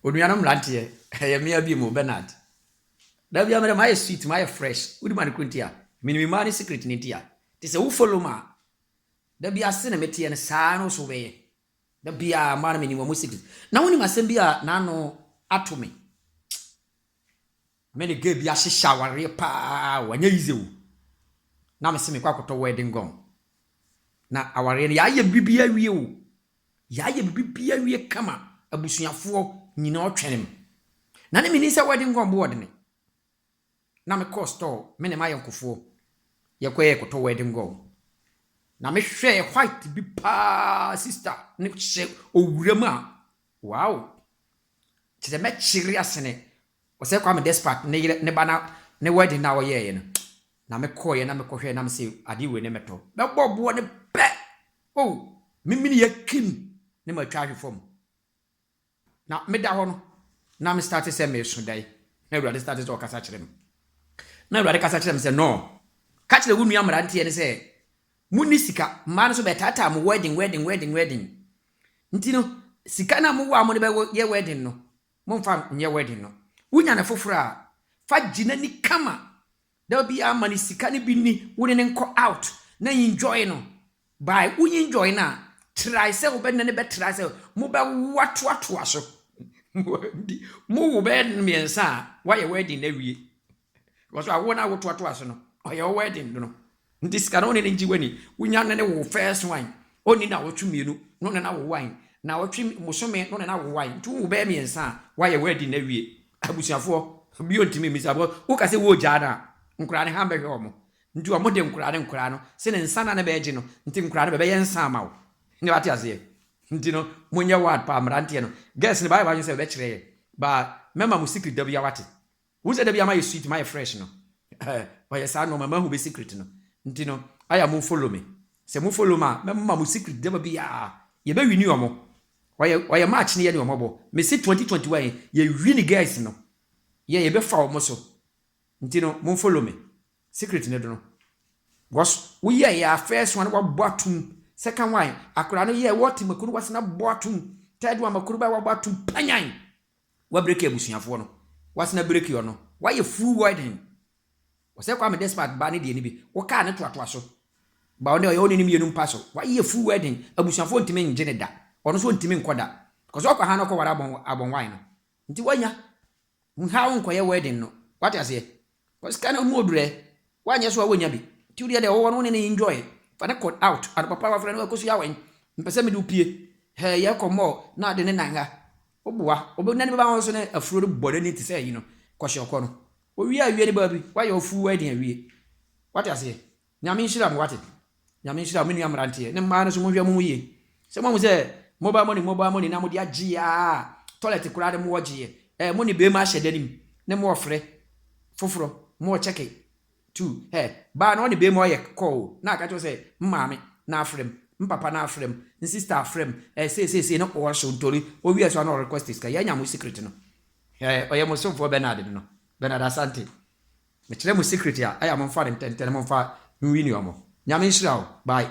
Onuanom rantie ya me abi mo Bernard. Da bia me my sweet my fresh. Udi man kuntia. Minimi man secret ni tia. Te se wo follow ma. Da bia se na metie ne saa no so be. Da bia man minimi mo secret. Na woni masem bia na no atomi. Me ne ge bia hihya ware pa wanya yize wo. Na me se me kwakoto wedding gown. Na aware ne ya ye bibia wie wo. Ya ye bibia wie kama. Abusuafo nyina otwenem na ne mini se wedding go board ne na me cost store me ne mayenkofo ye koye koto wedding go na me hwe white bi pa sister ne che owuram a wow che me chiri asene o se kwa me despot ne bana ne wedding na wo ye no na me koye na me kohwe na me se ade we ne meto be bobo ne pe oh mimi ne yakim ne ma twa hwefom na me da ho no na me start say me so dai na Awurade start to kasa kire me na Awurade kasa kire me say no ka kire wo nua mra ntie ne say muni sika ma no so be tata mo wedding nti no sika na mo wa mo ne be ye wedding no mo mfa nye wedding no wunya na foforo a fa gina ni kama da bi amani sika ne bi ni wo ne nko out na enjoy no by wo enjoy na try say wo be ne be try say mo be watu aso mo wo be miensa why wedding na wie because I wona wo to aso no o your wedding no this can only nji wani wunya ne wo first wine oni na wo twumienu no na wo wine na wo twi musome no na wo wine tu wo be miensa why wedding na wie abusuafo bi ontimi mi sabo wo ka se wo jana nkura ne hambe hwe omo nti omo de nkura no se ne nsa na be eje no nti nkura no be ye nsa ma wo ni wati azie nti no munye word pa amrantie no guess ne bible say be kire ba mema mu secret da bia wate wo say da bia my sweet my fresh no why say no mama hu be secret no nti no aya mu follow me se mu follow ma mema mu secret da bia ye be wini omo why match ne ye ne omo bo me say 2021 ye wini guys no ye be fa omo so nti no mu follow me secret ne do no was we ya first one wa boatum second one akura no ye what makuru wasna boatum third one makuru ba wa boatum panyan wa break ebusuafo no wasna break yo no wa ye full wedding wose kwa me despot ba ne de ni bi wo ka ne toato aso ba one yo ni mienu mpa so wa ye full wedding abusuafo ntime nje ne da ono so ntime nkoda because okwa ha no ko wara abon wine no nti wanya nha wo nkoye wedding no what you say because kana mu odure wanya so wanya bi ti uri de wo no ne enjoy fa ne cut out and papa wa friend wa kosu ya wen mpese me du pie he ye komo na de ne nanga obuwa obo nani ba won so ne afuro bode ni ti say you know kwahye okọ no owi awie ne ba bi wa ye ofu wedding awie what you say nyame nhira mo wate nyame nhira mo nua mrante ne ma no so mo hwa mo ye se mo say mobile money na mo dia gia toilet kura de mo wogie money be ma hye danim ne mo ofre foforo mo check it two ba na oni be mo ye call na aka to say mmame na afrem mpapa na afrem sister afrem say no o so ntori o wi so na request is ka ya nya mo secret no oye mo so for Bernard no Bernard asante me kire mo secret ya aya mo fa dem tenten mo fa wi ni omo nya me nhira o bye